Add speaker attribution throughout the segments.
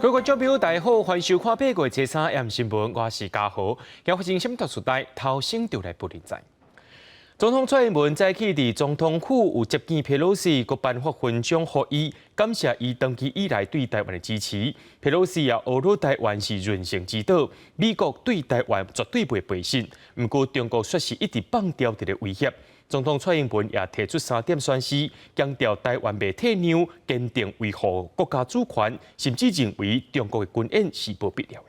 Speaker 1: 各位观众大家好，欢迎收看《八月13日新闻》，我是嘉豪。今发生什么特殊代？头先就来不认在。总统蔡英文早起伫总统府有接见佩洛西，佮颁发勋章予伊，感谢伊长期以来对台湾的支持。佩洛西也侮辱台湾是沦陷之岛，美国对台湾绝对袂背信。不过中国却是一直放掉这个威胁。总统蔡英文也提出3点宣示，强调台湾袂退让，坚定维护国家主权，甚至认为中国的军演是无必要的。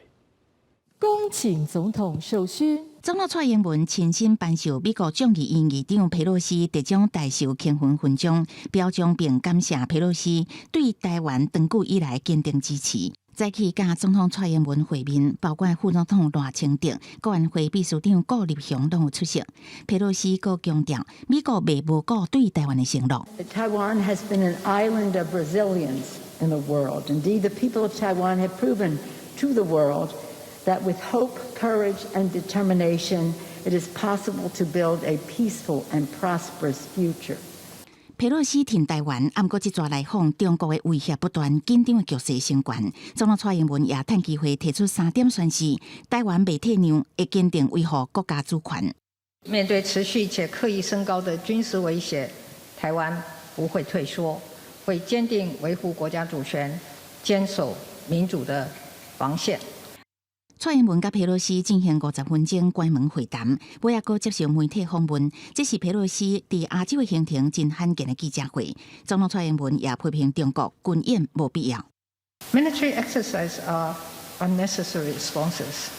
Speaker 2: 恭请总统授勋。
Speaker 3: 总统蔡英文亲身颁授美国众议院议长佩洛西得奖大秀庆勋勋章，表彰并感谢佩洛西对台湾长久以来坚定支持。早起甲总统蔡英文会面，包括副总统赖清德、国安会秘书长顾立雄拢有出席。佩洛西阁强调，美国未无过对台湾的承诺。
Speaker 4: Taiwan has been an island of resilience in the world. Indeed, the people of Taiwan have proven to the world that with hope, courage, and determination, it is possible to build a peaceful and prosperous future.
Speaker 3: 佩洛西挺台湾，暗过这抓来访，中国的威胁不断，紧张的局势升悬。总统蔡英文也趁机会提出3点宣示：台湾未退让，会坚定维护国家主权。
Speaker 5: 面对持续且刻意升高的军事威胁，台湾不会退缩，会坚定维护国家主权，坚守民主的防线。
Speaker 3: 蔡英文甲佩洛西进行50分钟关门会谈，尾也阁接受媒体访问。这是佩洛西伫亚洲的行程真罕见的记者会。总统蔡英文也批评中国军演无必要。
Speaker 5: Military exercises are unnecessary responses.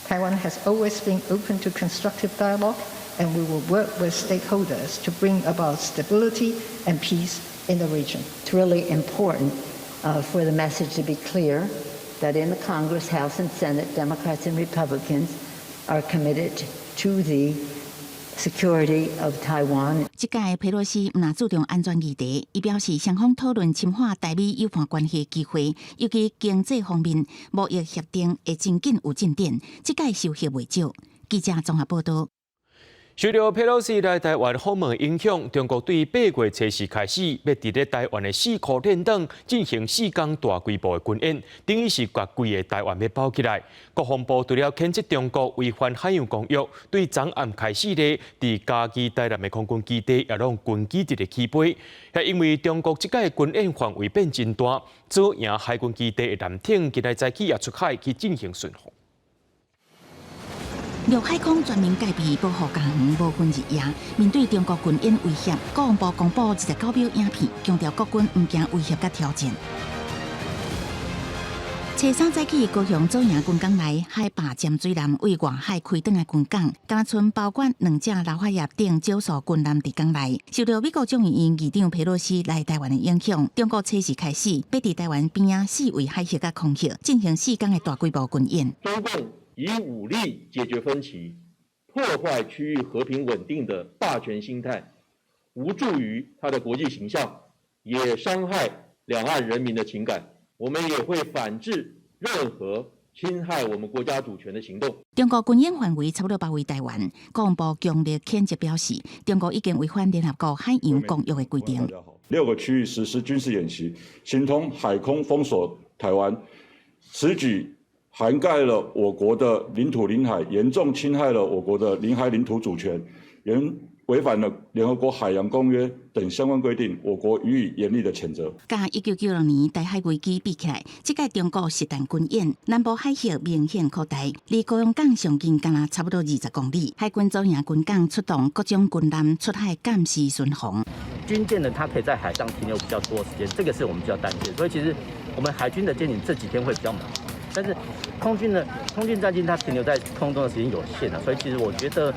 Speaker 5: Taiwan has always been open to constructive dialogue, and we will work with stakeholders to bring about stability and peace in the region.
Speaker 4: It's really important for the message to be clear that in the Congress, House and Senate, Democrats and Republicans are committed to the security of Taiwan.
Speaker 3: 这届佩洛西唔注重安全议题，伊表示双方讨论深化台美友好关系的机会，尤其经济方面，贸易协定会真紧有进展。这届收获未少。记者综合报道。
Speaker 1: 受到佩洛西来台湾访问影响，中国对8月14开始要伫咧台湾的4颗电档进行4天大规模的军演，等于是把规个台湾要包起来。国防部除了谴责中国违反海洋公约，对昨暗开始咧伫嘉义台南的空军基地也让军机一个起飞，也因为中国这届军演范围变真大，左营海军基地的舰艇今日早起也出海去进行巡航。
Speaker 3: 陆海空全面戒备，保护家园无分日夜。面对中国军演威胁，国防部公布29秒影片，强调国军唔惊威胁甲挑战。初三早起，高雄左营军港内海拔尖水艦为外海开转的军港，今村包括2只老花叶等少数军舰伫港内。受到美国众议院议长佩洛西来台湾的影响，中国初时开始要伫台湾边仔4位海峡甲空域进行4天的大规模军演。
Speaker 6: 中共以武力解决分歧、破坏区域和平稳定的霸权心态，无助于他的国际形象，也伤害两岸人民的情感。我们也会反制任何侵害我们国家主权的行动。
Speaker 3: 中国军演范围差不多包围台湾，国防部强烈谴责表示，中国已经违反联合国海洋公约的规定。
Speaker 7: 6个区域实施军事演习，形同海空封锁台湾，此举涵盖了我国的领土领海，严重侵害了我国的领海领土主权，违反了联合国海洋公约等相关规定，我国予以严厉的谴责。
Speaker 3: 甲1996年台海危机比起来，这届中国实弹军演，南部海峡明显扩大，离高雄港上近敢差不多20公里。海军左营军港出动各种军舰出海监视巡航。
Speaker 8: 军舰呢，它可以在海上停留比较多时间，这个是我们比较担心。所以其实我们海军的舰艇这几天会比较忙。但是空军战机它停留在空中的时间有限所以其实我觉得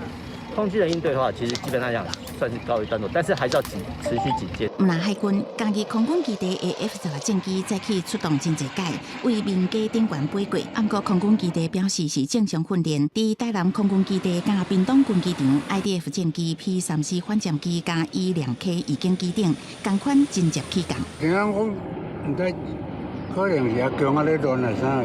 Speaker 8: 空军的应对的话，其实基本上讲算是告一段落，但是还是要持续警戒。
Speaker 3: 那海军嘉义空军基地的 F-16战机再起出动真济届，为民家顶悬飞过。不过空军基地表示是正常训练，伫台南空军基地加屏东军机场 IDF 战机 P-34反舰机加E-2K 已经机顶，同款真接起降。
Speaker 9: 平安讲唔知可能是强啊咧乱啊啥。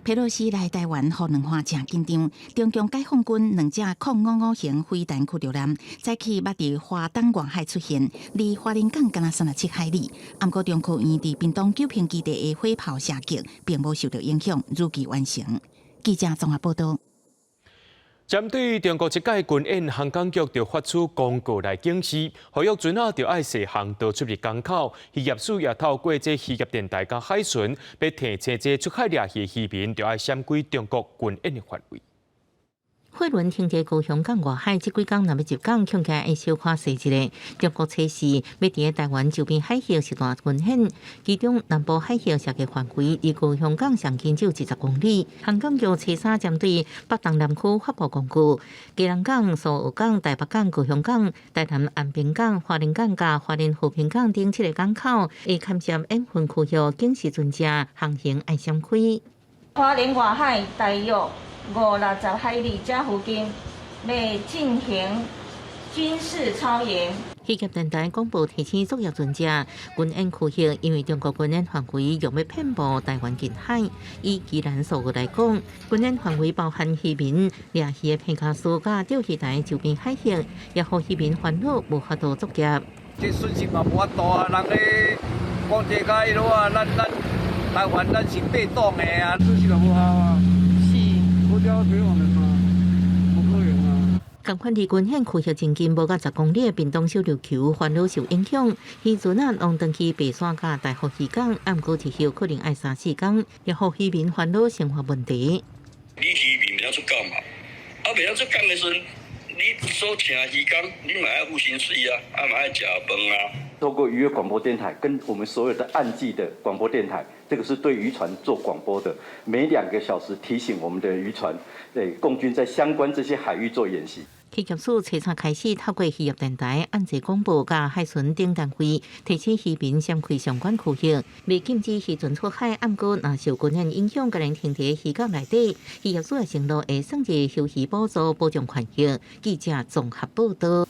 Speaker 3: 佩洛西来台湾，互两岸正紧张。中共解放军2架055型飞弹驱逐舰早起捌伫华东外海出现，离花莲港敢若37海里。不过中科院伫屏东九平基地的火炮射击并无受到影响，如期完成。记者综合报道。
Speaker 1: 针对中国这届军演，航港局就发出公告来警示，渔业船啊就爱适航逃出入港口。渔业署也透过这渔业电台甲海巡，要提醒这出海掠鱼渔民，就要闪归中国军演的范围。
Speaker 9: 货轮停在高雄港外海，这几天若要入港，恐惊会小可细一个。中国测试要伫台湾周边海峡实弹军演，其中南部海峡射击范围离高雄港上近只有10公里。航港局测3针对北东南区发布公告，基隆港、苏澳港、台北港、高雄港、台南安平港、花莲港甲花莲和平港等7个港口，会勘察沿岸区域警示船只航行爱闪开。
Speaker 10: 花莲外海大约560海里这附近，要进行军事操演。
Speaker 9: 渔业电台广播提醒作业船只，军演区域因为中国军演范围用要遍布台湾近海。以宜兰数据来讲，军演范围包含渔民掠鱼的皮卡苏甲钓鱼台周边海峡，也互渔民烦恼无法度作业。
Speaker 11: 这损失嘛无法度啊，人咧讲这个迄落啊，咱台湾咱是被动的啊，损失就无效啊。不交给我们吗？不可能啊！
Speaker 9: 同款离军演区域近近无到10公里的屏东小琉球烦恼受影响，渔船啊往登去白沙甲大湖渔港，毋过滞后可能要3-4天，也互渔民烦恼生活问题。
Speaker 12: 你渔民袂晓出港嘛？袂晓出港的时阵，你所请渔工，你嘛要付薪水啊，嘛要食饭啊。
Speaker 8: 透过渔业广播电台跟我们所有的岸际的广播电台，这个是对渔船做广播的，每2个小时提醒我们的渔船，共军在相关这些海域做演习。
Speaker 9: 渔业署查查开始透过渔业电台、按节广播甲海巡等单位，提醒渔民闪开相关区域，未禁止渔船出海。不过，若受军演影响，个人停伫渔港内底，渔业署的承诺会算入休渔补助保障款项。记者综合报道。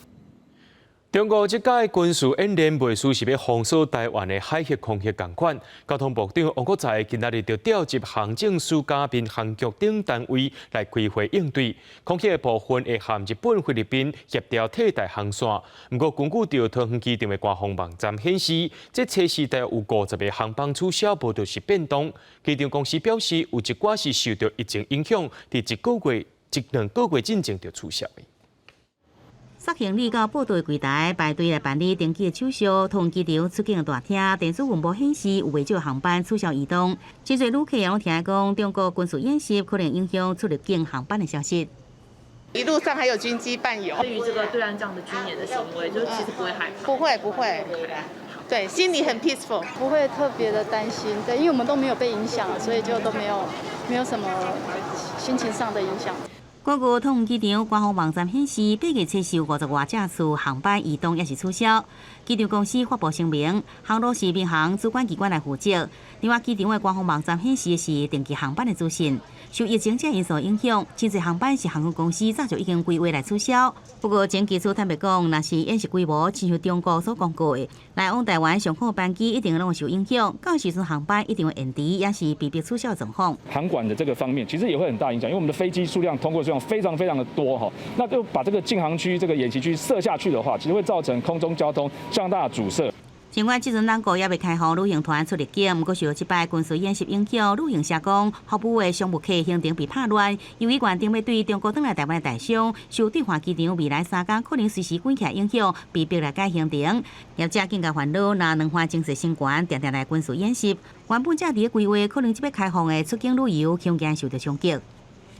Speaker 1: 中国这届军事演练袂输是要封锁台湾的海峡空域共款。交通部长王国材今仔日就调集行政署加民航局等单位来开会应对。空域的部分会和日本、菲律宾协调替代航线。不过，根据着桃园机场的官方网站显示，这测试大约有50个航班取消，无就是变动。机场公司表示，有一寡是受到疫情影响，伫1-2个月进前就取消的。
Speaker 13: 杀行李到报到柜台排队来办理登记的手续。桃园机场出境的大厅电子云幕显示有未少航班取消移动。真侪旅客也拢听讲，中国军事演习可能影响出入境航班的消息。
Speaker 14: 一路上还有军机伴游。
Speaker 15: 对于这个对岸这样的军演的行为，就其实不会害怕。
Speaker 14: 不会。对，心里很 peaceful，
Speaker 16: 不会特别的担心。对，因为我们都没有被影响，所以就都没有什么心情上的影响。
Speaker 13: 根据桃园机场官方网站显示，8月测试有50多架次航班移动也是取消。机场公司发布声明，航路是民航主管机关来负责。另外，机场的官方网站显示是定期航班的资讯。受疫情这因素影响，真侪航班是航空公司早就已经规划来取消。不过，前机处坦白讲，若是演习规模亲像中国所讲过的，来往台湾上好班机一定拢会受影响。到时阵航班一定会延迟，也是被迫取消的状况。
Speaker 17: 航管的这个方面，其实也会很大影响，因为我们的飞机数量通过数量非常的多哈。那就把这个禁航区、这个演习区设下去的话，其实会造成空中交通相当大的阻塞。
Speaker 13: 尽管即阵咱国也未开放旅行团出入境，不过受即摆军事演习影响，旅行社讲服务的商务客行程被打乱。由于原定要对中国返来台湾的大商，受对华机场未来3天可能随时关起来影响，被迫来改行程。业者更加烦恼，若两岸经济升悬，定定来军事演习，原本正伫规划可能即要开放的出境旅游，恐惊受到冲击。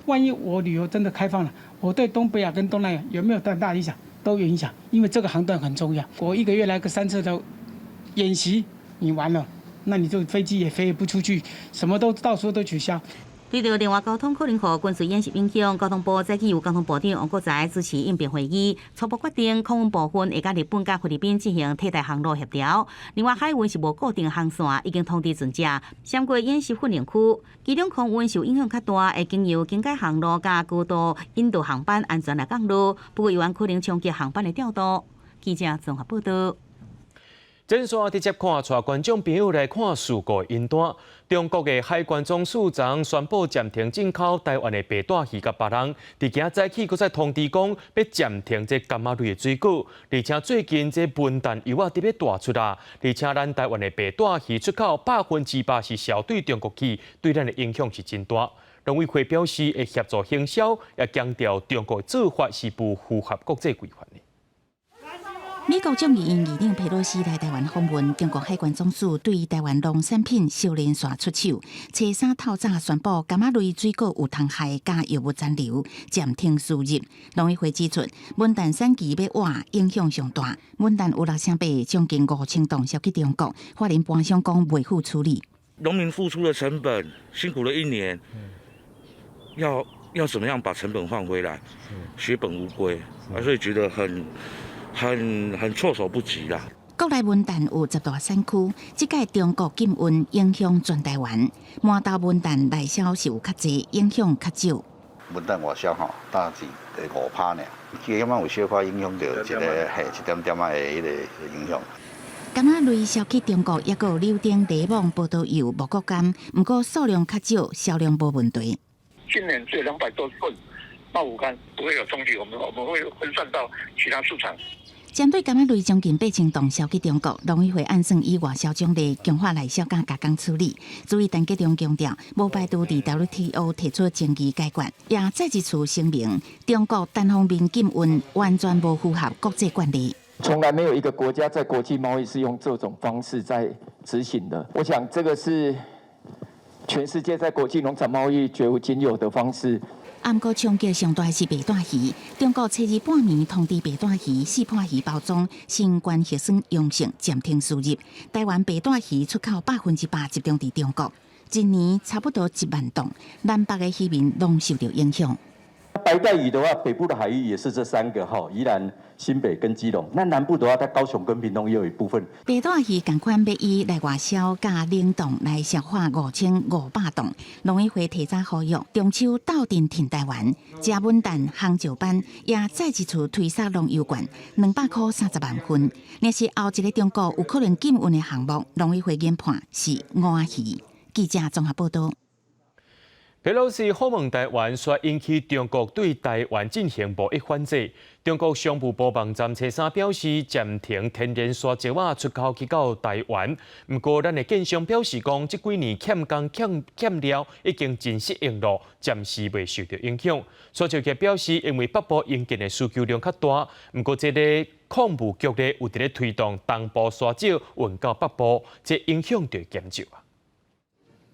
Speaker 18: 万一我旅游真的开放了，我对东北亚跟东南亚有没有很大影响？都有影响，因为这个航段很重要。我1个月来个3次的演习，你完了，那你就飞机也飞不出去，什么都到时候都取消。
Speaker 13: 对着另外交通可能和军事演习影响，交通部早起由交通部长王国材主持应变会议，初步决定空运部分会甲日本、甲菲律宾进行替代航路协调。另外海运是无固定航线，已经通知船只闪过演习训练区。其中空运受影响较大，会经由更改航路甲高度引导航班安全来降落，不过有可能冲击航班的调度。记者综合报道。
Speaker 1: 正线直接看，带观众朋友来看事故因端。中国的海关总署长宣布暂停进口台湾的白带鱼甲别人，伫今早起，佫再通知讲要暂停这柑仔类的水果，而且最近这文旦油啊特别大出啦，而且咱台湾的白带鱼出口100%是销对中国去，对咱的影响是真大。农委会表示会协助行销，也强调中国做法是不符合国际规范的。
Speaker 3: 美国众议院议长佩洛西来台湾访问，中国海关总署对台湾农产品小连续出手。初三透早宣布，柑仔类水果有虫害加药物残留，暂停输入。农委会指出，文旦产期要晚，影响上大。文旦有600倍，将近5000吨销去中国，花莲搬商讲袂付处理。
Speaker 19: 农民付出的成本，辛苦了1年，要怎么样把成本换回来？血本无归，所以觉得很措手不及啦。
Speaker 3: 国内文旦有10大产区，即届中国禁运影响全台湾，满豆文旦内销是有较济，影响较少。
Speaker 20: 文旦外销大致5%呢，基本上有小可影响到一点点的影响。
Speaker 3: 柑仔类销去中国，也有柳丁、柠檬、葡萄柚、蘑菇柑，不过数量较少，销量无问题。
Speaker 21: 今年只有200多吨茂谷柑，不会有冲击，我们会分散到其他市场。
Speaker 3: 针对柑仔类将近8000吨销去中国，农委会按算以外销种类强化内销加加工处理。注意陈吉中强调，无排除伫 WTO 提出争议解决，也再一次声明，中国单方面禁运完全无符合国际惯例。
Speaker 22: 从来没有一个国家在国际贸易是用这种方式在执行的。我想这个是全世界在国际农产贸易绝无仅有的方式。
Speaker 3: 不过冲击上大是白带鱼，中国初日半暝通知白带鱼、四盘鱼包装新冠核酸阳性，暂停输入。台湾白带鱼出口100%集中伫中国，一年差不多1万吨，南北的渔民拢受到影响。
Speaker 22: 白带鱼的话，北部的海域也是这3个宜兰、新北跟基隆。那南部的话，在高雄跟屏东也有一部分。
Speaker 3: 白带鱼同款要以来外销加冷冻来消化5500吨。农委会提早呼吁中秋斗阵挺台湾，食文旦、杭石斑也再一次推杀农油罐200块30万份。若是后一个中国有可能禁运的项目，农委会研判是乌鱼。记者综合报道。
Speaker 1: 佩洛西访问台湾，率引起中国对台湾进行贸易反制。中国商务部网站初三表示暂停天然砂石仔出口去到台湾。不过，咱的建商表示讲，这几年欠工欠料已经真实应了，暂时未受到影响。砂石局表示，因为北部引进的需求量较大，不过这个矿务局咧有伫咧推动东部砂石运到北部，这影响就减少啊。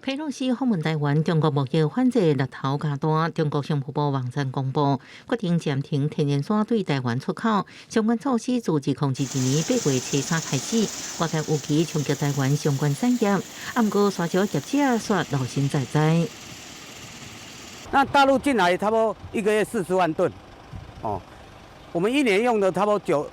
Speaker 9: 佩洛西访问台湾，中国贸易反制力头加大。中国商务部网站公布，决定暂停天然砂对台湾出口。相关措施自2021年8月初3开始，外界预期冲击台湾相关产业。不过，砂石业者说劳心在在。
Speaker 23: 那大陆进来差不多1个月40万吨，我们1年用的差不多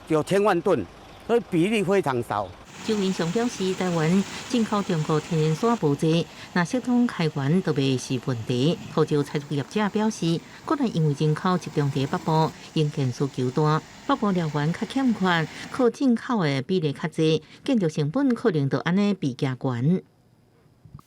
Speaker 23: 9000万吨，所以比例非常少。
Speaker 9: 周云祥表示，台湾进口中国天然砂无济，那系统开源都未是问题。号召采购业者表示，可能因为人口集中在北部，引建需求大，北部料源较欠缺，靠进口的比例较低，建筑成本可能就安尼比较悬。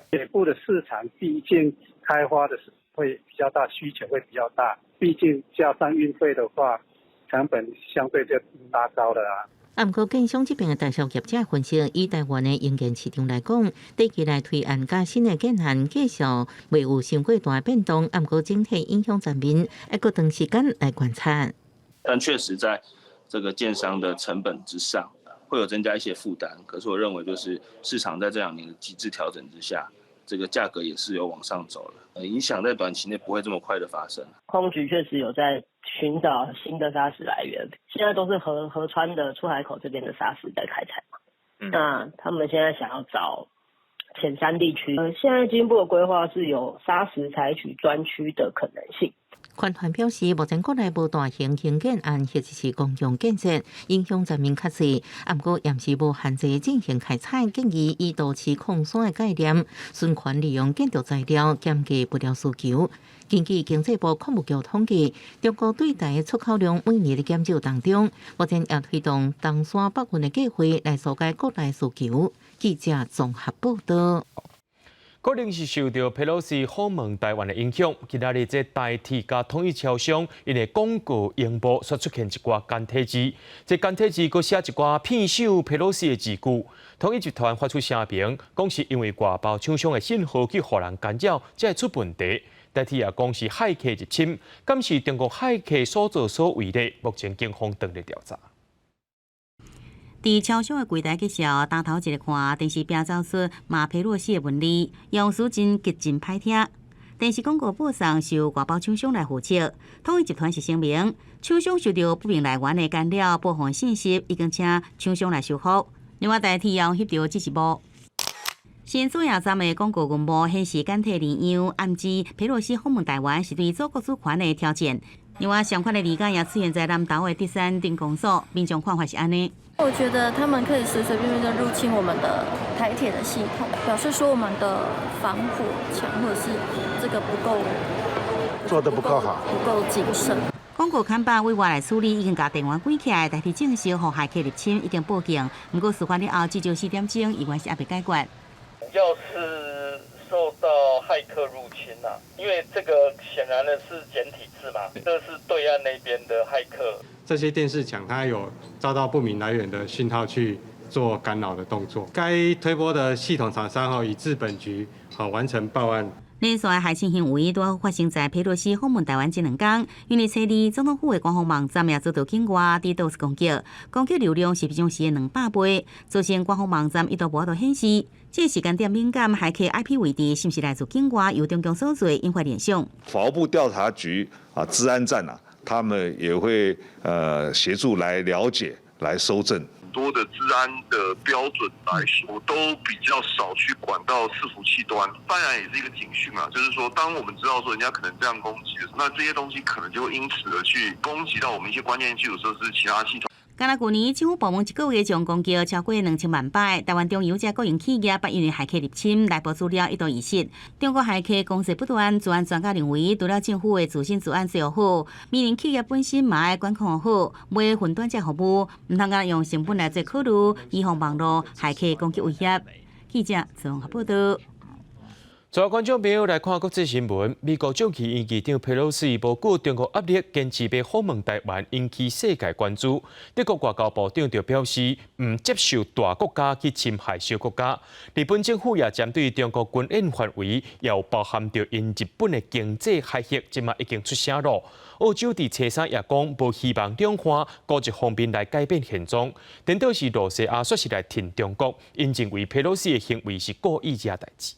Speaker 24: 北部的市场毕竟开发的会比较大，需求会比较大，毕竟加上运费的话，成本相对就拉高了啊。
Speaker 9: 不过，建商这边的代销业者分析，以台湾的营建市场来讲，短期内推案加新的建案继续未有伤过大变动，不过整体影响层面，要搁长时间来观察。
Speaker 25: 但确实在这个建商的成本之上，会有增加一些负担。可是我认为，就是市场在这2年的机制调整之下，这个价格也是有往上走了，影响在短期内不会这么快的发生。
Speaker 26: 空局确实有在寻找新的砂石来源，现在都是河川的出海口这边的砂石在开采嘛。那他们现在想要找浅山地区，现在经部的规划是有砂石采取专区的可能性。
Speaker 9: 款团表示，目前国内无大型兴建案或者是公用建设影响全面确实，不过也是无限制进行开采，建议以都市矿山的概念，循环利用建筑材料，减低物料需求。根据经济部矿务局统计，中国对台出口量每年的减少当中，目前也推动东山北运的计划来疏解国内需求。记者综合报道。
Speaker 1: 可能是受到佩洛西访问台湾的影响，今仔日这代替甲统一超商因为广告用报所出现一寡简体字，这简体字佫写一寡骗手佩洛西的字句。统一集团发出声明，讲是因为外包厂商的信号去互人干扰，才会出问题。代替也讲是骇客入侵，敢是中国骇客所作所为的？目前警方正在调查。
Speaker 13: 伫超商的柜台介绍，打头一个看电视屏走出马佩洛西的文字，用词真极真歹听。电视广告播送受外包厂商来负责。统一集团是声明，厂商受到不明来源的干扰，部分信息已经请厂商来修复。另外，代替也协调指示部。新左亚站的广告云幕显示简体字样，暗指佩洛西访问台湾是对祖国主权的挑战。另外，相关的理解也出现在南投的第三镇公所，民众看法是安尼。
Speaker 2: 我觉得他们可以随随便便的入侵我们的台铁的系统，表示说我们的防火墙或者是这个不够
Speaker 4: 做得不够好，
Speaker 2: 不够谨慎。
Speaker 13: 广告看板为外来处理，已经把电话关起来，代替证实互骇客入侵，已经报警。不过事发了后，至少4点钟，依然是还未解决。
Speaker 5: 要是受到骇客入侵啊，因为这个显然的是简体字嘛，这是对岸那边的骇客。
Speaker 6: 这些电视墙它有遭到不明来源的讯号去做干扰的动作，该推播的系统厂商已至本局完成报案。
Speaker 13: 连续的害情行为都发生在佩洛西访问台湾这2天，因为初二总统府的官方网站也遭到境外DDoS攻击，攻击流量是比上时的200倍，造成官方网站一度无法显示。这时间点敏感，骇客 IP 位置是不是来自境外由中共所做，引发联想。
Speaker 7: 法务部调查局治安站他们也会协助来了解、来搜证。
Speaker 10: 很多的治安的标准来说，都比较少去管到伺服器端。当然也是一个警讯啊，就是说，当我们知道说人家可能这样攻击的时候，那这些东西可能就会因此而去攻击到我们一些关键基础设施、其他系统。
Speaker 13: 敢若去年政府部门一个月将攻击超过2000万摆，台湾中有只国营企业因为骇客入侵，内部资料一度遗失。中国骇客攻势不断，治安专家认为，除了政府的自身治安做好，民营企业本身嘛要管控好，卖分段价服务，唔通用成本来做考虑，以防网络骇客攻击威胁。记者综合报道。
Speaker 1: 各位观众朋友来看国际新闻，美国众议院议长佩洛西无顾中国压力，坚持要访问台湾，引起世界关注。德国外交部长就表示，唔接受大国家去侵害小国家。日本政府也针对中国军演范围，也有包含着因日本的经济害客，即马已经出声咯。澳洲伫车三也讲，无希望两方各一方面来改变现状，颠倒是罗西亚说是来挺中国，因认为佩洛西的行为是故意惹代志。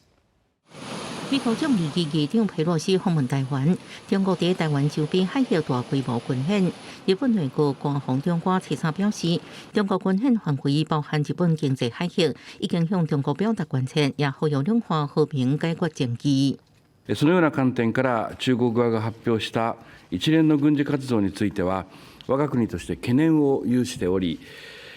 Speaker 9: 美国众议院议长佩洛西访问台湾，中国在台湾周边海峡大规模军演。日本内阁官房长官车三表示，中国军演范围包含日本经济海峡，已经向中国表达关切，也呼吁两方和平解決爭議。
Speaker 27: そのような観点から中国側が発表した一連の軍事活動については、我が国として懸念を有しており、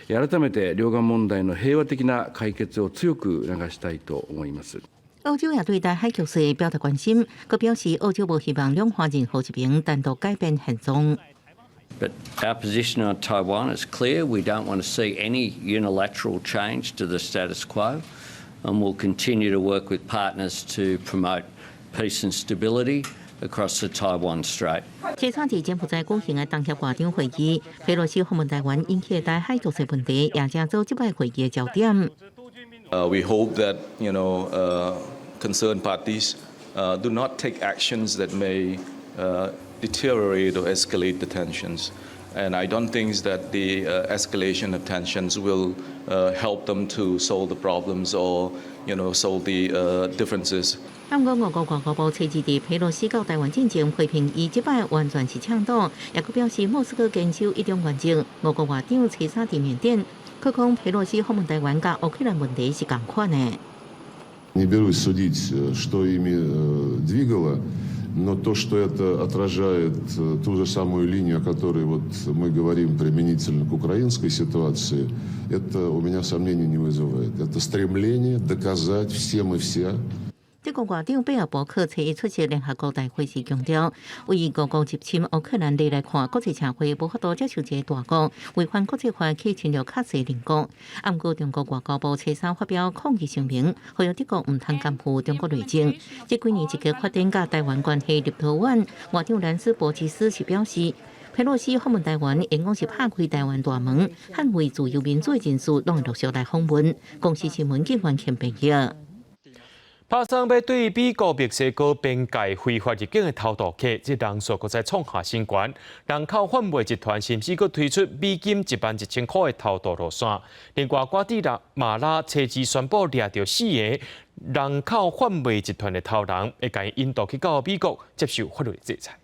Speaker 27: 改めて両岸問題の平和的な解決を強く促したいと思います。
Speaker 9: 澳洲也对台海局势表达关心，佢表示澳洲无希望两方任何一边单独改变现状。
Speaker 28: But our position on Taiwan is clear. We don't want to see any unilateral change to the status quo, and we'll continue to work with partners to promote peace and stability across the Taiwan Strait.
Speaker 9: 车三伫柬埔寨举行的当协外长会议，佩洛西访问台湾引起台海局势问题，也正做这摆会议的焦点。
Speaker 29: We hope that concerned parties do not take actions that may deteriorate or escalate the tensions. And I don't think that the escalation of tensions will help them to solve the problems or, solve the differences.
Speaker 9: 不过，俄国外交部初二伫佩洛西到台湾进前批评伊即摆完全是倡导，也佫表示莫斯科坚守一种原则。俄国外长车三伫缅甸，佢讲佩洛西访问台湾甲乌克兰问题是同款的。
Speaker 30: Не берусь судить, что ими двигало.
Speaker 8: Но то, что это отражает ту же самую линию, о которой вот мы говорим применительно к украинской ситуации, это у меня сомнений не вызывает. Это стремление доказать всем и вся.
Speaker 9: 这个外长贝尔伯克初一出席联合国大会时强调，为俄国入侵乌克兰地来看，国际社会无法度接受一个大国违反国际法去侵略卡西邻国。暗过中国外交部初三发表抗议声明，呼吁德国唔通干预中国内政。这几年一个发展甲台湾关系立陶宛外长兰斯伯吉斯是表示，佩洛西访问台湾，因讲是拍开台湾大门，捍卫自由民主的人士拢会陆续来访问。公司新闻今晚签评语。
Speaker 1: 拍算要对美国墨西哥边界非法入境的偷渡客，这人数搁再创下新高。人口贩卖集团甚至搁推出美金11000块的偷渡路线。另外，瓜地马拉车子宣布抓到4个人口贩卖集团的头人，会将引渡去到美国接受法律制裁。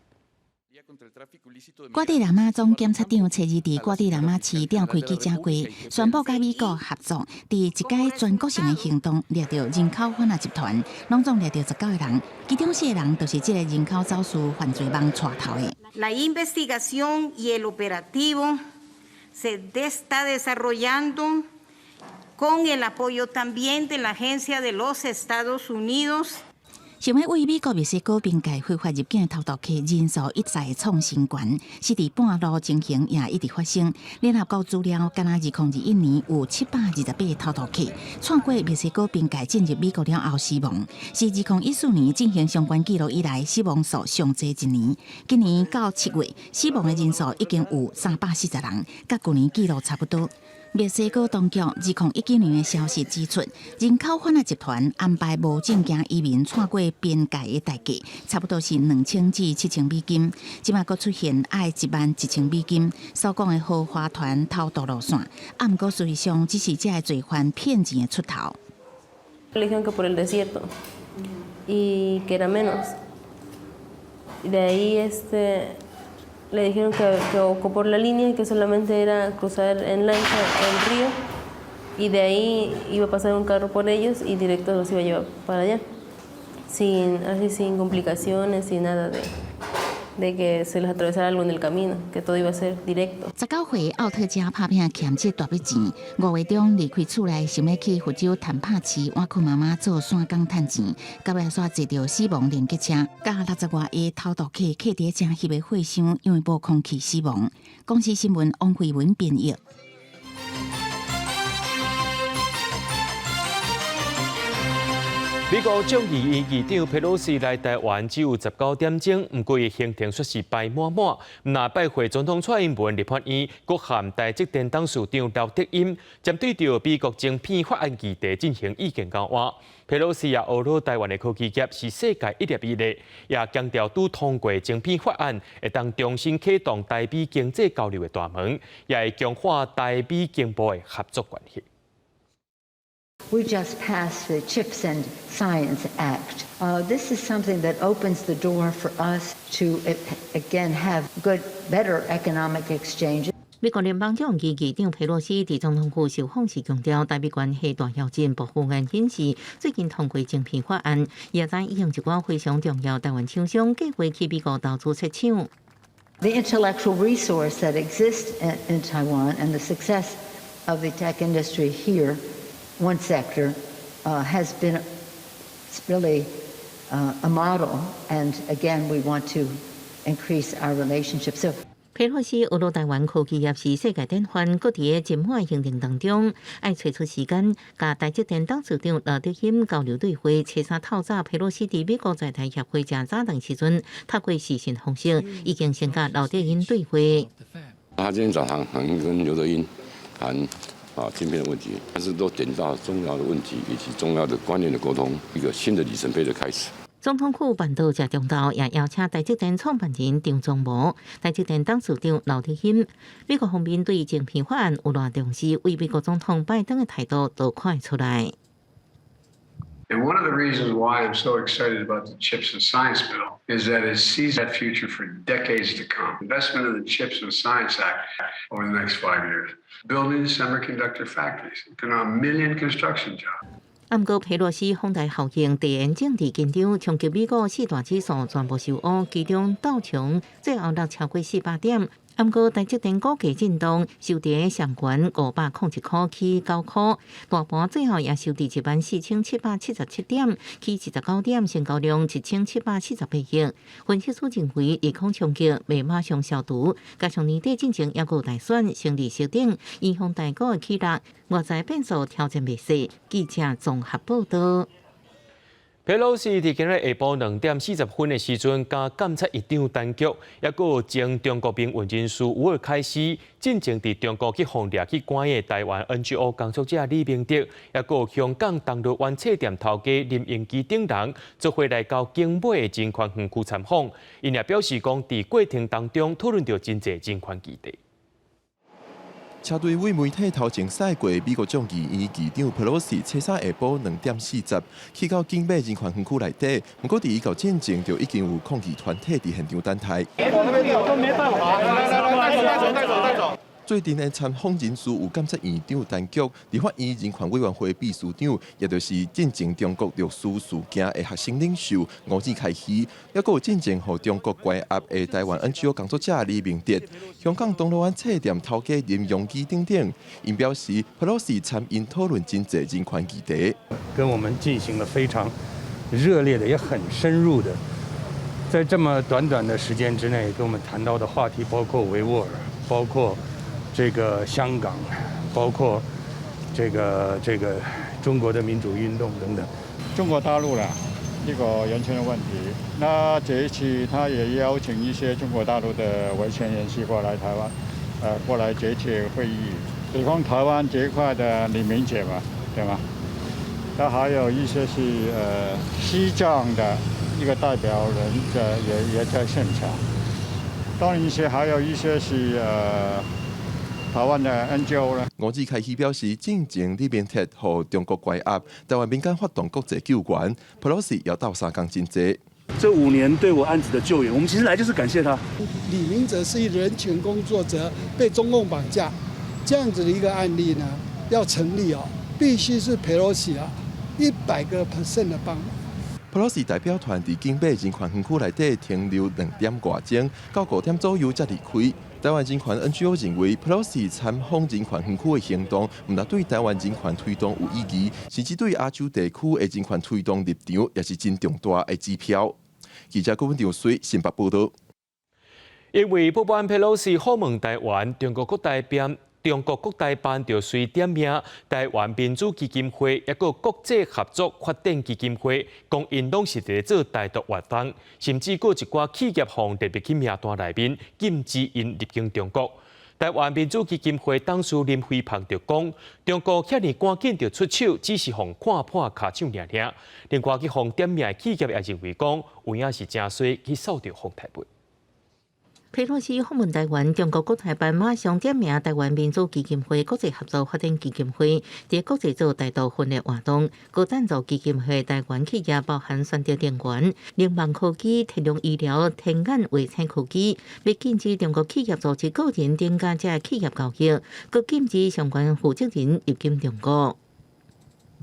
Speaker 3: 瓜地那马总检察长初二伫瓜地那马市召开记者会，宣布甲美国合作，伫一届全国性的行动抓到人口贩卖集团，拢总抓到19个人，其中4个人就是这个人口走私犯罪网带头的。
Speaker 11: La investigación y el operativo se está desarrollando con el apoyo también de la Agencia de los Estados Unidos。
Speaker 3: 想要为美国墨西哥边界非法入境的偷渡客人数一再创新高，是伫半路情形也一直发生。联合国资料，敢若2021年有728偷渡客闯过墨西哥边界进入美国了后死亡，是2014年进行相关记录以来死亡数上济一年。今年到7月，死亡的人数已经有340人，甲去年记录差不多。墨西哥当局2019年的消息指出，人口贩卖集团安排无证件移民闯过边界的代价，差不多是2000至7000美金。即马阁出现爱11000美金，所讲的豪华团偷渡路线，啊，毋过实际上只是这罪犯骗钱的出头。
Speaker 12: Le dijeron que por el desierto y que era menos. Y de ahí le dijeron que por la línea que solamente era cruzar en lancha el río y de ahí iba a pasar un carro por ellos y directo los iba a llevar para allá, sin complicaciones, sin nada de que se les atravesara algo en el camino, que todo iba a ser directo。
Speaker 3: 19岁奥特加拍拼欠这大笔钱，5月中离开厝内，想要去福州坦帕市挖苦妈妈做山工趁钱，到尾煞坐到死亡连接车，甲60外个偷渡客客伫正翕的火箱，因为无空气死亡。公司新闻王慧文编译。
Speaker 1: 美国众议院议长佩洛西来台湾只有19点钟，不过伊行程却是排满满。那拜会总统蔡英文立法院，国含台积电董事长刘德音，针对着美国晶片法案议题进行意见交换。佩洛西也侮辱台湾的科技业是世界一流以内，也强调拄通过晶片法案会当重新启动台美经济交流的大门，也会强化台美经贸的合作关系。
Speaker 14: We just passed the CHIPS and Science Act. This is something that opens the door for us to, again, have good, better economic exchange.
Speaker 9: 美国联邦众议议长佩洛西伫总统府受访时强调，台美关系大跃进保护案显示，最近通过晶片法案，也在引用一寡非常重要台湾厂商计划去美国投资设厂。
Speaker 14: The intellectual resource that exists in Taiwan and the success of the tech industry here. One sector has been really a model, and again, we want to increase our relationship. So.
Speaker 9: 佩洛西侮辱台湾科技业是世界典范，搁伫个真满行程当中，爱找出时间，甲台积电董事长刘德音交流对话。初三透早，佩洛西伫美国在台协会正早堂时阵，透过视讯方式，已经先甲刘德音对话。
Speaker 27: 他今天早上跟刘德音谈。晶片的问题，但是都点到重要的问题以及重要的观念的沟通，一个新的里程碑的开始。
Speaker 9: 总统府办到这中道，也邀请台积电创办人张忠谋、台积电董事长刘德音。美国方面对晶片法案有偌重视，为美国总统拜登的态度都看出来。
Speaker 15: And one of the reasons why I'm so excited about the CHIPS and Science Bill is that it sees that future for decades to come. Investment in the CHIPS and Science Act over the next 5 years. Building semiconductor factories, 1 million construction jobs.
Speaker 9: 不过，佩洛西访台效应地缘政治紧张，冲击美国四大指数全部受压，其中道琼最后落超过400点。不过，台积电股价震动，收跌上悬501块起9块，大盘最后也收伫14777点，起19点，成交量1748亿。分析师认为，利空冲击未马上消除，加上年底进前也有大选，胜利设定，影响台股的起落。外在变数挑战未细，记者综合报道。
Speaker 1: 佩洛西伫今日下晡2点40分的时阵，加监察一场单局，也有前中国兵运军师乌尔凯西，进前伫中国去访掠去关的台湾 NGO 工作者李明德，也有香港东路湾册店头家林英基等人，做伙来到景美的金矿园区参访。因也表示讲，伫过程当中讨论到真侪金矿基地。
Speaker 16: 车队为媒体头前赛过美国众议院议长佩洛西，车衫下晡2点40去到景美金矿园区内底，不过伫伊到进前就已经有抗议团体伫现场等待。最近的参访人士有监察院长陈菊、立法院人权委员会秘书长，也就是进前中国律师事件的学生领袖吴志凯希，也有进前和中国关押的台湾 NGO 工作者李明德、香港东路湾册店头家林永基等等。因表示，佩洛西参因讨论真侪人权议题，
Speaker 17: 跟我们进行了非常热烈的，也很深入的，在这么短短的时间之内，跟我们谈到的话题包括维吾尔，包括这个香港，包括这个中国的民主运动等等，
Speaker 18: 中国大陆啦一个人权的问题。那这一期他也邀请一些中国大陆的维权人士过来台湾，过来这次会议。比方台湾这一块的李明姐嘛，对吗？那还有一些是西藏的一个代表人也在现场。当然还有一些是台湾的 NGO 呢。
Speaker 16: 吴志凯希表示，进前李明德和中国关押，台湾民间发动国际救援，佩洛西要到3天真济。
Speaker 19: 这5年对我案子的救援，我们其实来就是感谢他。
Speaker 20: 李明哲是一人权工作者，被中共绑架，这样子的一个案例呢，要成立必须是佩洛西100%的帮忙。
Speaker 16: 佩洛西代表团伫景美人权园区内底停留2点多钟，到5点左右才离开。台湾人权 NGO 认为，佩洛西参访人权园区的行动，唔但对台湾人权推动有意义，甚至对亚洲地区的人权推动立场也是真重大的指标。记者郭文长随新北报道。
Speaker 1: 因为不满佩洛西访问台湾，中国各代办就随点名台湾民主基金会，也个国际合作发展基金会，讲因拢是在做台独活动，甚至有一寡企业方特别去名单内面禁止因入境中国。台湾民主基金会董事林辉鹏就讲，中国遐尼赶紧就出手，只是互看破卡手尔尔。另外，去互点名的企业也认为讲，有影是真衰去扫掉访台本。
Speaker 9: 佩洛西访问台湾，中国国台办马上点名台湾民主基金会国际合作发展基金会，在国际做大道分裂活动。高赞助基金会台湾企业包含选择电源、联邦科技、天龙医疗、天眼卫生科技，要禁止中国企业组织个人增加这企业交易，佮禁止相关负责人入境中国。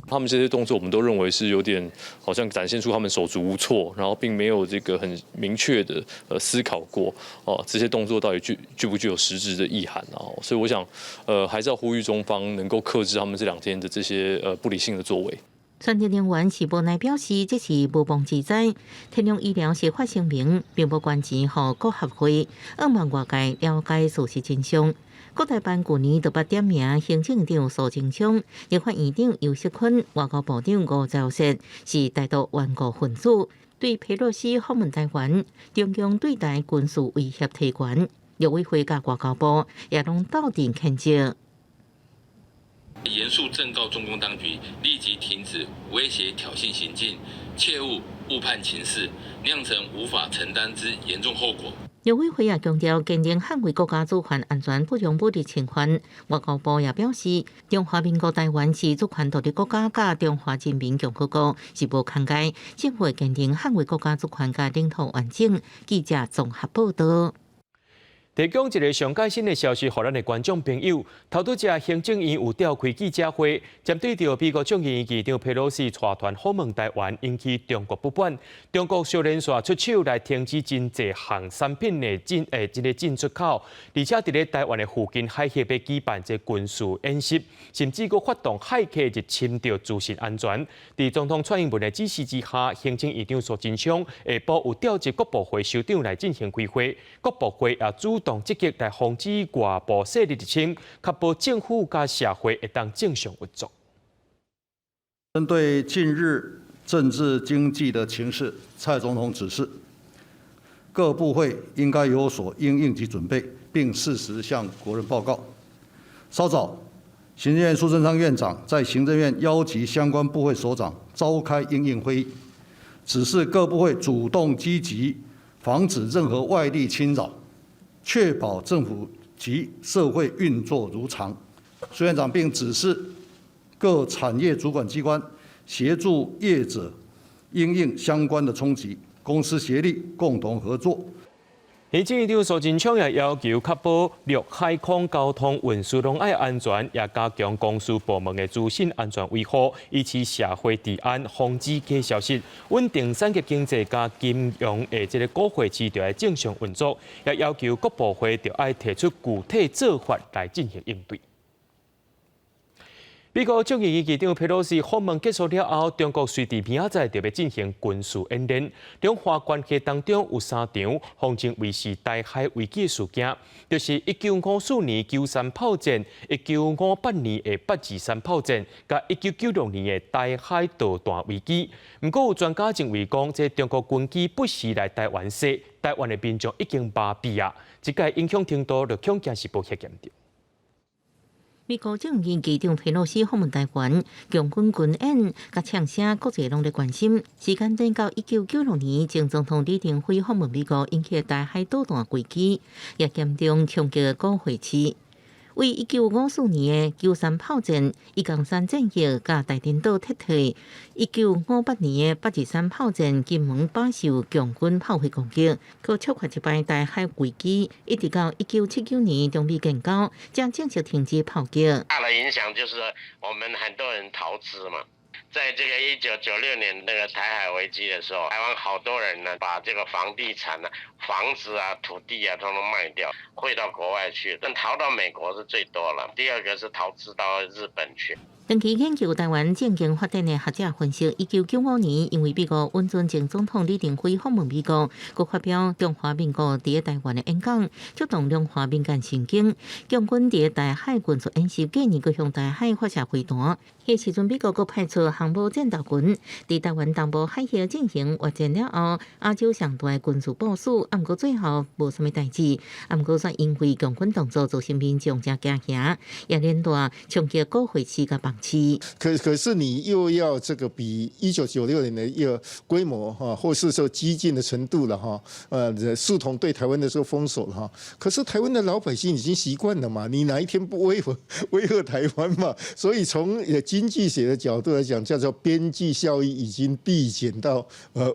Speaker 21: 他们这些动作，我们都认为是有点好像展现出他们手足无措，然后并没有这个很明确的思考过这些动作到底具不具有实质的意涵所以我想还是要呼吁中方能够克制他们这2天的这些不理性的作为。
Speaker 9: 选择人员是无奈表示，这是无妄之灾。天龙医疗是发声明，并无关钱和国合会，希望外界了解事实真相。国台办去年就捌点名行政长苏贞昌、立法院长游锡堃、外交部长吴钊燮是台独顽固分子，对佩洛西访问台湾，中共对台军事威胁提悬，陆委会甲外交部也拢斗阵谴责。
Speaker 22: 严肃正告中共当局立即停止威胁挑衅行径，切勿误判情势，酿成无法承担之严重后果。
Speaker 9: 陆委会也强调坚定捍卫国家主权安全，不容武力侵犯。外交部也表示，中华民国台湾是主权独立国家，甲中华人民共和国是无空间，政府坚定捍卫国家主权甲领土完整。记者综合报道。
Speaker 1: 提供一个上最新的消息，给咱的观众朋友。头拄只行政院有召开记者会，针对着美国众议院议长佩洛西带团访问台湾，引起中国不满。中国小连续出手来停止真侪项产品的进出口，而且伫咧台湾的附近海峡要举办这军事演习，甚至阁发动海客入侵着自身安全。伫总统蔡英文的指示之下，行政院长苏贞昌下晡有调集各部会首长来进行开会，各部会也主动积极来防止外部势力入侵，确保政府甲社会会当正常运作。
Speaker 2: 针对近日政治经济的情势，蔡总统指示，各部会应该有所因应及准备，并适时向国人报告。稍早，行政院苏贞昌院长在行政院邀集相关部会首长召开因应会议，指示各部会主动积极，防止任何外力侵扰，确保政府及社会运作如常。苏院长并指示各产业主管机关协助业者因应相关的冲击，公私协力，共同合作。
Speaker 1: 行政院长苏贞昌也要求确保陆海空交通运输拢爱安全，也加强公司部门的资讯安全维护，以持社会治安，防止假消息，稳定产业经济加金融的这个股汇市场的正常运作。也要求各部会就要提出具体做法来进行应对。美国众议院议长佩洛西访问结束了后，中国随伫明仔载就要进行军事演练。两华关系当中有3场方针维持台海危机事件，就是1954年93炮战、1958年的823炮战，甲1996年的台海导弹危机。不过有专家认为讲，这中国军机不时来台湾射，台湾的民众已经麻痹啊，这个影响程度就恐惊是不遐严重。
Speaker 9: 美国众议院议长佩洛西访问台湾，强军军演，甲呛声国际拢在关心。时间点到1996年，前总统李登辉访问美国，引起台海导弹危机，也严重冲击股汇市。为1954年的93炮战、103战役甲大陈岛撤退，1958年的823炮战，金门饱受强军炮火攻击，佮触发一摆台海危机，一直到1979年中美建交，才正式停止炮击。
Speaker 4: 大的影响就是我们很多人逃资嘛。在这个1996年那个台海危机的时候，台湾好多人呢，把这个房地产啊、房子啊、土地啊，通通卖掉，汇到国外去。但逃到美国是最多了，第二个是逃资到日本去。
Speaker 9: 长期研究台湾政经发展的学者分析，1995年因为美国温存前总统李登辉访问美国，佮发表中华民国伫台湾的演讲，触动两华民间神经。强军伫台海军事演习，隔年佮向台海发射飞弹。迄时阵美国佮派出航母战斗群伫台湾东部海峡进行越战了后，亚洲上大的军事部署，毋过最后无啥物代志。毋过却因为强军动作造成民众真惊吓，也连带冲击股汇市甲房市。
Speaker 5: 可是你又要这个比1996年的一个规模哈，或是说激进的程度了哈，视同对台湾的这个封锁了哈。可是台湾的老百姓已经习惯了嘛，你哪一天不威吓台湾嘛？所以从经济学的角度来讲，叫做边际效益已经递减到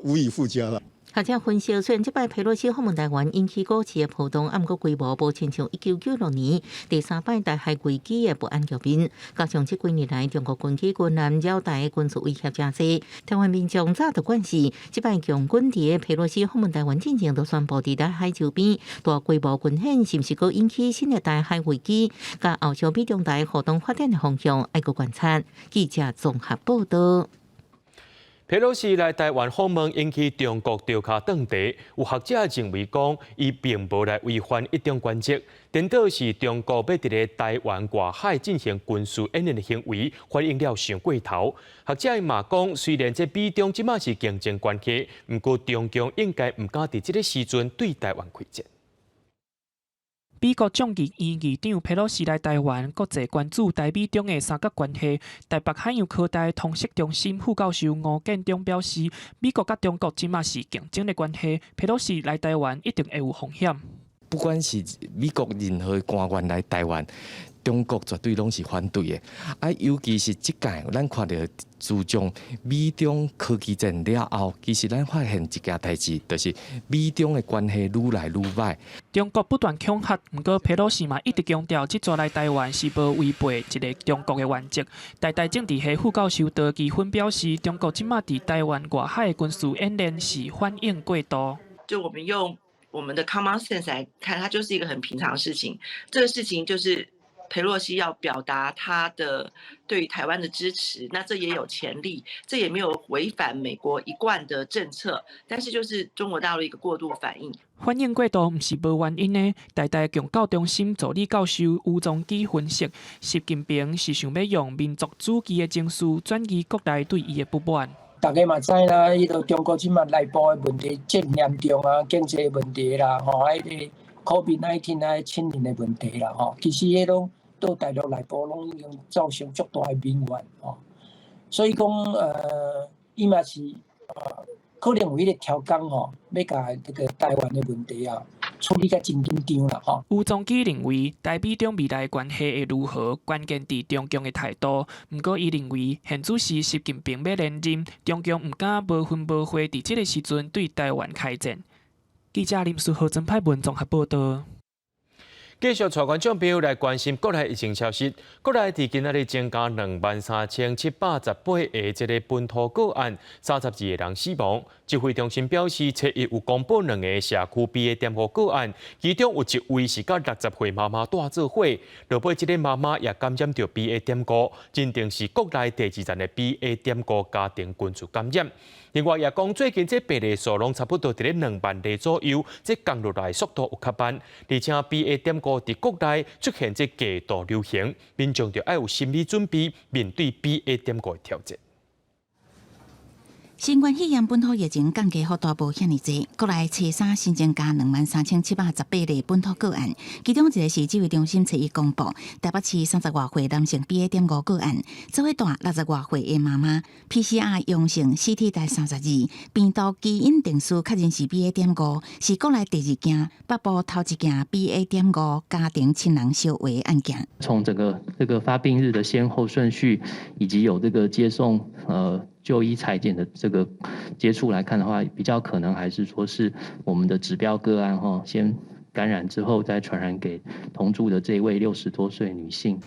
Speaker 5: 无以复加了。
Speaker 9: 学者分析，虽然这摆佩洛西访问台湾引起股市的波动，不过规模无亲像1996年第3摆台海危机的不安局面。加上这几年来中国军机军舰扰台的军事威胁真多，台湾民众早就惯势。这摆强军伫佩洛西访问台湾进程，都宣布伫台海周边大规模军演，是不是佫引起新的台海危机？甲后续美中台互动发展的方向，爱佫观察。记者综合报道。
Speaker 1: 佩洛西来台湾访问引起中国调卡断地，有学者认为讲，伊并无来违反一中原则，颠倒是中国要伫咧台湾外海进行军事演练的行为，反映了上过头。学者嘛讲，虽然这美中即马是竞争关系，不过中共应该唔敢伫这个时阵对台湾开战。
Speaker 6: 美国众议院议长佩洛西来台湾，国际关注台美中的三角关系。台北海洋科大通识中心副教授吴建中表示，美国甲中国即马是竞争的关系，佩洛西来台湾一定会有风险。
Speaker 7: 不管是美国任何官员来台湾，中国绝对拢是反对的。尤其是即届，咱看到自从美中科技战了后，其实咱发现一件代志，就是美中的关系愈来愈歹。
Speaker 6: 中国不断恐吓，不过佩洛西嘛一直强调，这次来台湾是无违背一个中国的原则。台政治系副教授陶基芬表示，中国即马伫台湾外海的军事演练是反应过度。
Speaker 10: 就我们用我们的 common sense 来看，它就是一个很平常的事情。这个事情就是裴洛西要表达他的对于台湾的支持，那这也有潜力，这也没有违反美国一贯的政策，但是就是中国大陆一个过度反应。
Speaker 6: 反应过度毋是无原因的。台共教中心助理教授吴宗基分析，习近平是想要用民族主义的情绪转移国内对伊的不满。
Speaker 13: 大家嘛知啦，迄个中国即马内部的问题真严重啊，经济问题啦，迄个 COVID-19 啊，青年的问题啦，其实迄拢到大陆内部拢已经造成足大的民怨，所以讲伊嘛是可能有迄个条件要甲这个台湾的问题啊处理甲真紧张啦
Speaker 6: 吴宗基认为，台美中未来关系会如何，关键伫中共的态度。不过，伊认为现主是习近平要连任，中共唔敢无分无会伫这个时阵对台湾开战。记者林书豪侦派文综合报道。
Speaker 1: 继续带观众朋友来关心国内疫情消息。国内伫今仔日增加23718个这个本土个案，32个人死亡。指挥中心表示，初一有公布2个社区 BA.5 个案，其中有1位是甲60岁妈妈带做伙，落尾这个妈妈也感染到 BA.5，认定是国内第2站的 BA.5 家庭群组感染。另外也讲，最近这病例数拢差不多伫咧2万例左右，这降落来速度有较慢，而且 BA.5伫国内出现这极度流行，民众就要有心理准备，面对 BA.5的挑战。
Speaker 3: 新冠肺炎本土疫情降低幅度无遐尼济，国内初3新增加23718例本土个案，其中一个是指挥中心初一公布，台北市30外岁男性 BA.5 个案，做伙大60外岁的妈妈 PCR 阳性 CT 值32，病毒基因定数确认是 BA.5，是国内第2件，北部头一件 BA.5家庭亲人小为案件。
Speaker 23: 从这个发病日的先后顺序，以及有这个接送就医采检的这个接触来看的话，比较可能还是说是我们的指标个案先感染之后再传染给同住的这位60多岁女性。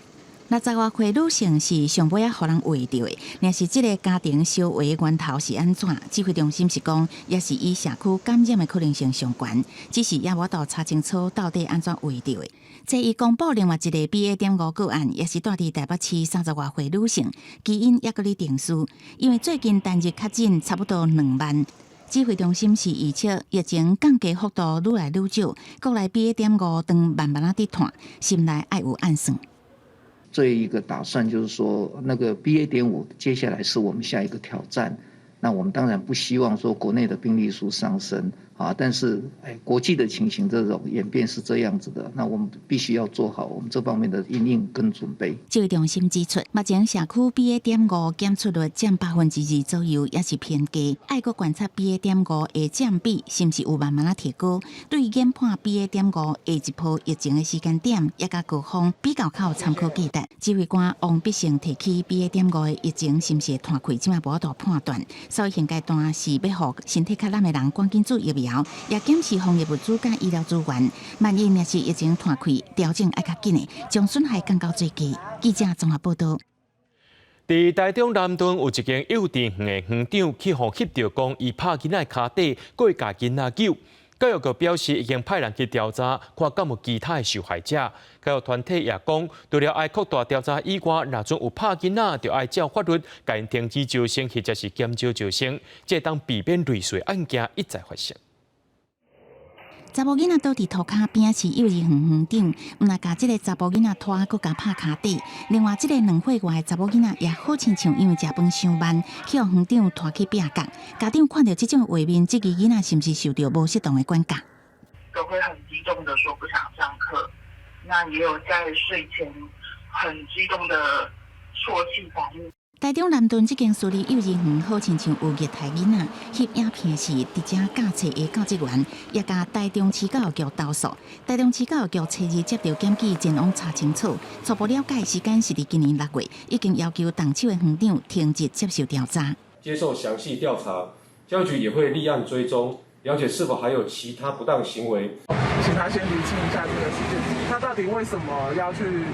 Speaker 3: 60外岁女性是上尾互人围到的，若是这个家庭小围源头是安怎？指挥中心是讲，也是与社区感染的可能性相关，只是也无到查清楚到底安怎围到的。这伊公布另外一个 BA.5 个案，也是住伫台北市30外岁女性，基因也搁咧定数，因为最近单日确诊差不多2万。指挥中心是预测疫情降低幅度愈来愈少，国内 BA.5当慢慢啊伫探，心内爱有暗算。
Speaker 24: 这一个打算就是说，那个 BA.5 接下来是我们下一个挑战。那我们当然不希望说国内的病例数上升啊，但是国际的情形这种演变是这样子的，那我们必须要做好我们这方面的因应跟准备。
Speaker 3: 指挥中心指出，目前社区 BA.5检出率占2%左右，也是偏低。爱国观察 BA.5的占比是毋是有慢慢啊提高？对于研判 BA.5下一波疫情的时间点，也甲各方比较较有参考价值。指挥官王必胜提起 BA.5的疫情是毋是会摊开，即马无法度判断。所以现阶段是要互身体较烂的人赶紧做疫苗，也检视防疫物资甲医疗资源。万一若是疫情摊开，调整爱较紧的，将损害降到最低。记者综合报道。
Speaker 1: 伫台中南屯有一间幼稚园的园长去互翕到讲，伊拍囡仔骹底，过会甲囡仔救。教育局表示已经派人去调查，看敢有其他的受害者。教育团体也讲，除了爱扩大调查以外，若准有拍囡仔，就爱照法律甲因停止招生或者是减少招生，这当避免类似案件一再发生。
Speaker 3: 查某囡仔倒伫涂骹边是幼儿园园长，毋若甲即个查某囡仔拖，佮甲拍骹底。另外，即个2岁外的查某囡仔也好亲像因为食饭伤慢，去互园长拖去壁角。家长看到即种画面，即个囡仔是毋是受到无适当的管教？
Speaker 25: 都会很激动的说不想上课，那也有在睡前很激动的啜泣反应。
Speaker 3: 台中南屯这间私立幼儿园好亲像有热台囡仔，翕影片时，伫遮教册的教职员也甲台中市教育局投诉。台中市教育局初日接到检举前往查清楚，初步了解时间是伫今年6月，已经要求动手的园长停职接受调查。
Speaker 8: 接受详细调查，教育局也会立案追踪，了解是否还有其他不当行为。
Speaker 11: 请他先厘清一下这个事情，他到底为什么要去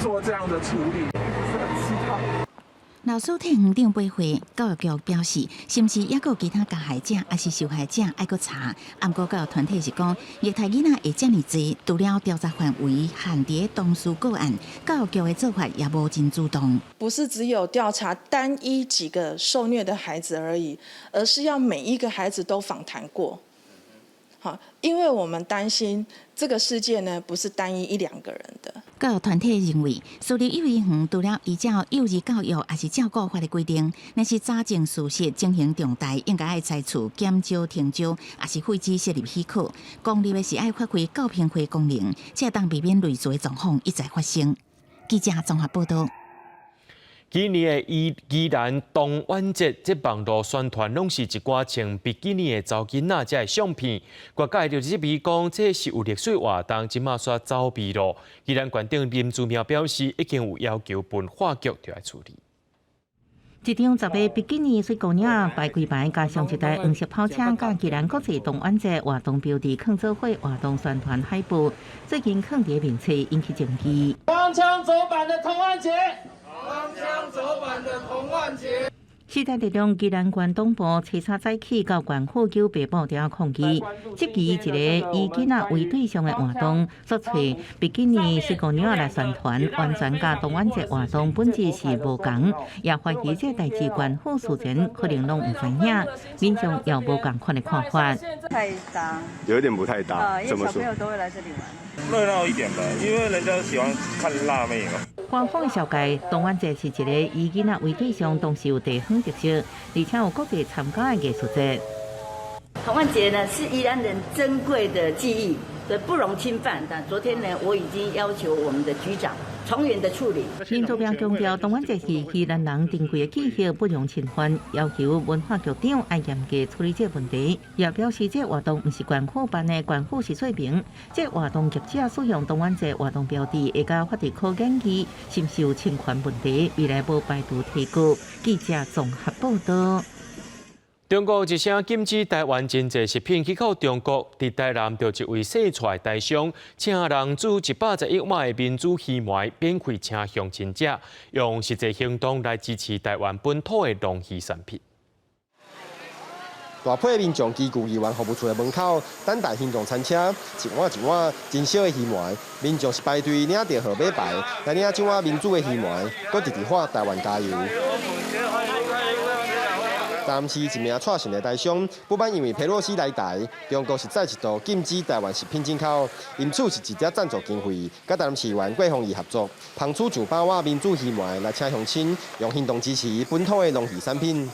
Speaker 11: 做这样的处理？
Speaker 3: 老师替园长背回，教育局表示，是毋是也有其他加害者，还是受害者，爱搁查。不过教育团体是讲，虐待囡仔会这么多，除了调查范围限伫同事个案，教育局的做法也无真主动。
Speaker 12: 不是只有调查单一几个受虐的孩子而已，而是要每一个孩子都访谈过。好，因为我们担心这个事件呢，不是单一1-2个人的。
Speaker 3: 教育团体认为，私立幼儿园除了依照幼儿教育还是照顾法的规定，若是查证事实情形重大，应该爱裁处减少、停招，还是废止设立许可。公立的是爱发挥教评会功能，才当避免类似的状况一再发生。记者综合报道。
Speaker 1: 今年的宜兰童玩节，这网络宣传拢是一寡穿比基尼的查囡仔这相片。外界就认为讲，这是有历史活动，即马煞走避路。宜兰县长林祖苗表示，已经有要求本法局就来处理。
Speaker 9: 一张10个比基尼水姑娘排规排，加上一台黄色跑车，甲宜兰国际童玩节活动标志抗做伙活动宣传海报，最近抗伫名册引起争议。
Speaker 14: 双枪走版的童玩节。双枪走版的童玩节。
Speaker 9: 时代力量宜兰县东部车叉早起到县府九北部调抗议，即期一个以囡仔为对象的活动，所找比基尼水姑娘来宣传，完全甲童玩节活动本质是无同，也怀疑这代志县府事前可能拢唔知影，民众也无共款的看法。
Speaker 15: 太搭，
Speaker 26: 有一点不太搭，
Speaker 15: 因为小朋友都会来这里玩。
Speaker 26: 热闹一点吧，因为人家喜欢看辣妹嘛。
Speaker 9: 官方小解，童玩节是一个以囡仔为对象，同时有地方特色，而且有各地参加的艺术节。
Speaker 15: 童玩节呢是宜兰人珍贵的记忆，所以不容侵犯。但昨天呢，我已经要求我们的局长从严的处理。
Speaker 9: 民主党强调，童玩节是宜兰人珍贵的记忆，不容侵犯，要求文化局长要严格处理这问题。也表示，这活动不是县府办的，县府是说明，这活动业者使用童玩节活动标志，会甲法律可检举，是不是有侵权问题，未来无排除提告。记者综合报道。
Speaker 1: 中国一声禁止台湾真济食品去到中国，伫台南就一位洗出台商，请人煮111碗的民主鱼糜免费请乡亲者，用实际行动来支持台湾本土的农渔产品。
Speaker 27: 大批民众齐聚议员服务处的门口，等待行动餐车，一碗一碗真烧的鱼糜，民众是排队领着号码牌，来领这碗民主的鱼糜，搁直直喊台湾加油。台市一名蔡姓的台商，不满因为佩洛西来台，中国是再一度禁止台湾食品进口，因此是直接赞助经费，甲台南市议员郭凤仪合作，捧出200碗民主鱼糜来请乡亲，用行动支持本土的农渔产品。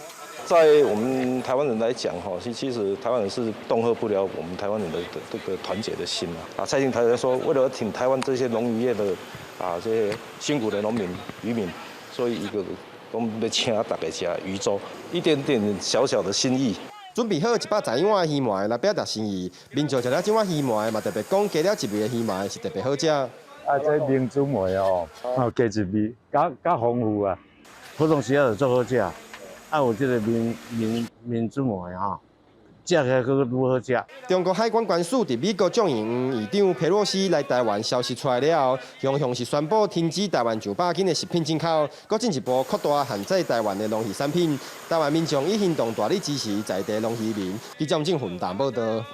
Speaker 26: 在我们台湾人来讲，其实台湾人是恫吓不了我们台湾人的这个团结的心啊。蔡英文说，为了挺台湾这些农渔业的这些辛苦的农民渔民，所以我们要请大家吃渔粥，一点点小小的心意。
Speaker 27: 准备好111碗鱼糜来表达心意，民众食了这碗鱼糜嘛特别讲加了一味的鱼糜是特别好食。
Speaker 28: 这民主糜加一味，加丰富啊，普通时就做好食。有这个民主糜食起来佫愈好食。
Speaker 27: 中国海关关署伫美国众议院议长佩洛西来台湾消息出来了后，向是宣布停止台湾900斤的食品进口，佫进一步扩大限制台湾的农渔产品。台湾民众以行动大力支持在地农渔民。记者郑混淡报道。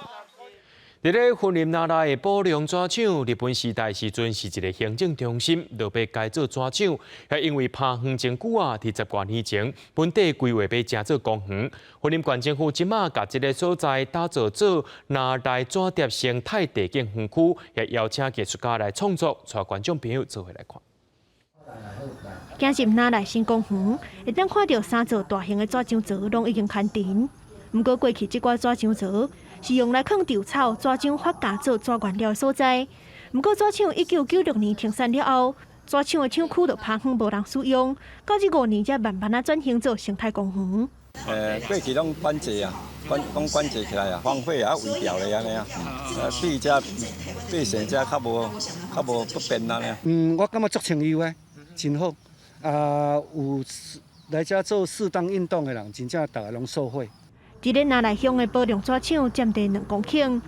Speaker 1: 伫咧云林那来的保良纸厂，日本时代时阵是一个行政中心，落被改做纸厂，也因为拍远真久啊，伫10多年前，本地规划要加做公园。云林县政府即马甲这个所在打造做那来纸碟生态地景园区，也邀请艺术家来创作，带观众朋友做伙来看。
Speaker 29: 走入那来新公园，会当看到3座大型的纸浆槽，拢已经砍停。不过过去这挂纸浆槽是用来放稻草、纸浆发芽做纸原料的所在。不过纸厂1996年停产了后，纸厂的厂区就趴远无人使用，到这5年才慢慢转型做生态公园。
Speaker 2: 过去拢管制啊，管制起来啊，荒废啊，围掉咧安尼啊，比遮百姓遮较无不便安尼。
Speaker 4: 我感觉足清幽的，真好。有来遮做适当运动的人，真正大家拢受惠。
Speaker 29: 伫咧拿来乡的保良纸厂占地2公顷，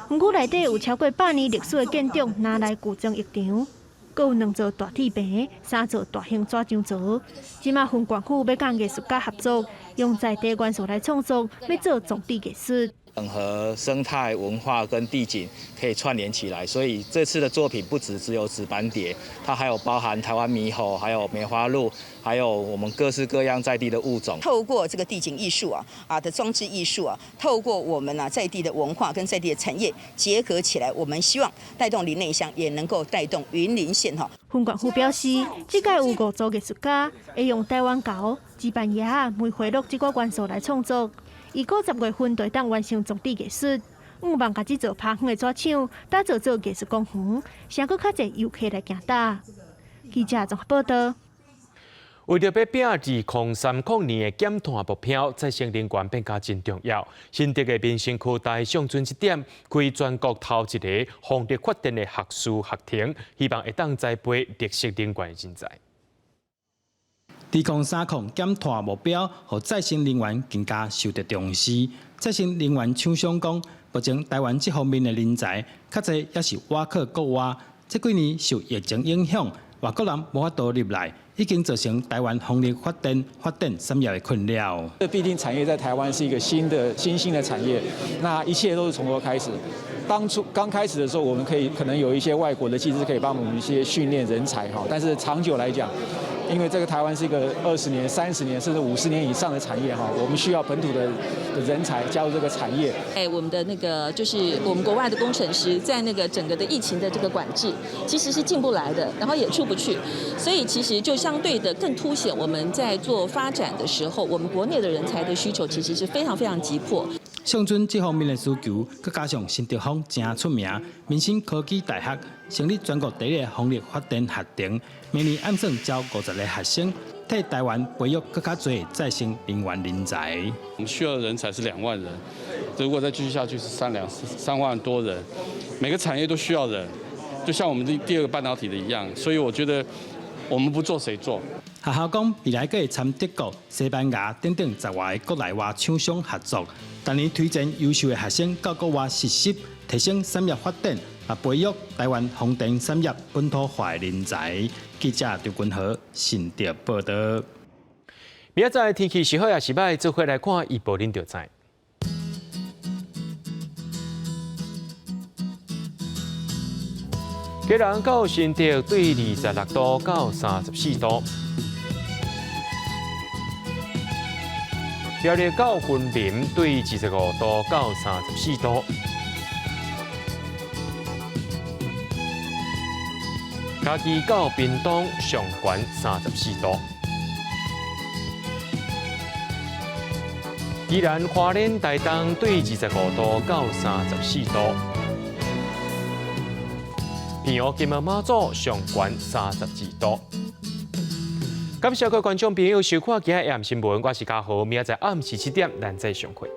Speaker 29: 园区内底有超过100年历史的建筑拿来古装浴场，阁有2座大铁坪、3座大型纸浆槽。即马分管区要甲艺术家合作，用在地元素来创作，要做种地艺术。
Speaker 16: 整合生态文化跟地景可以串联起来，所以这次的作品不只有纸板蝶，它还有包含台湾猕猴，还有梅花鹿，还有我们各式各样在地的物种。
Speaker 17: 透过这个地景艺术的装置艺术透过我们在地的文化跟在地的产业结合起来，我们希望带动林内乡，也能够带动云林县
Speaker 29: 分管区表示，这届有5组艺术家会用台湾猴、纸板叶、梅花鹿这个元素来创作。伊过10月份就当完成种地艺术，希望甲这座趴远的纸厂打造做艺术公园，才阁较侪游客来行搭。记者综合报道。
Speaker 1: 为着要拼2030年的减碳目标，再生能源变加真重要。新竹的民生科大上圳1点开全国头一个风力发电的学士学庭，希望会当栽培绿色能源的人才。
Speaker 18: 2030减碳目标，和再生能源更加受到重视。再生能源厂商讲，目前台湾这方面的人才，较侪也是挖客国外。这几年受疫情影响，外国人无法度入来，已经造成台湾风力发电产业的困扰。
Speaker 19: 这毕竟产业在台湾是一个新兴的产业，那一切都是从头开始。刚开始的时候，我们可能有一些外国的技师可以帮我们一些训练人才但是长久来讲，因为这个台湾是一个20年、30年甚至50年以上的产业我们需要本土的人才加入这个产业。
Speaker 20: 我们的那个就是我们国外的工程师在那个整个的疫情的这个管制，其实是进不来的，然后也出不去，所以其实就相对的更凸显我们在做发展的时候，我们国内的人才的需求其实是非常非常急迫。
Speaker 18: 上圳这方面的需求，佮加上新竹乡真出名，民生科技大学成立全国第一个风力发电学庭，每年按算招50个学生，替台湾培育更加多再生能源人才。
Speaker 21: 我们需要的人才是2万人，如果再继续下去是3万多人，每个产业都需要人，就像我们第2个半导体的一样，所以我觉得我们不做谁做。
Speaker 18: 学校讲未来可以参德国、西班牙等等10外国内外厂商合作，当年推荐优秀的学生到国外实习，提升产业发展，也培育台湾风电产业本土化的人才。记者刘君和新竹报道。
Speaker 1: 明仔载天气是好也是歹，做伙来看预报，恁就知。基隆到新竹对26度到34度。苗栗到云林对25度到34度，嘉义到屏东上悬34度，宜兰花莲台东对25度到34度，平湖金门马祖上悬32度。感谢各位观众朋友收看今日AM新闻，我是嘉豪，明仔载暗时7点咱再相会。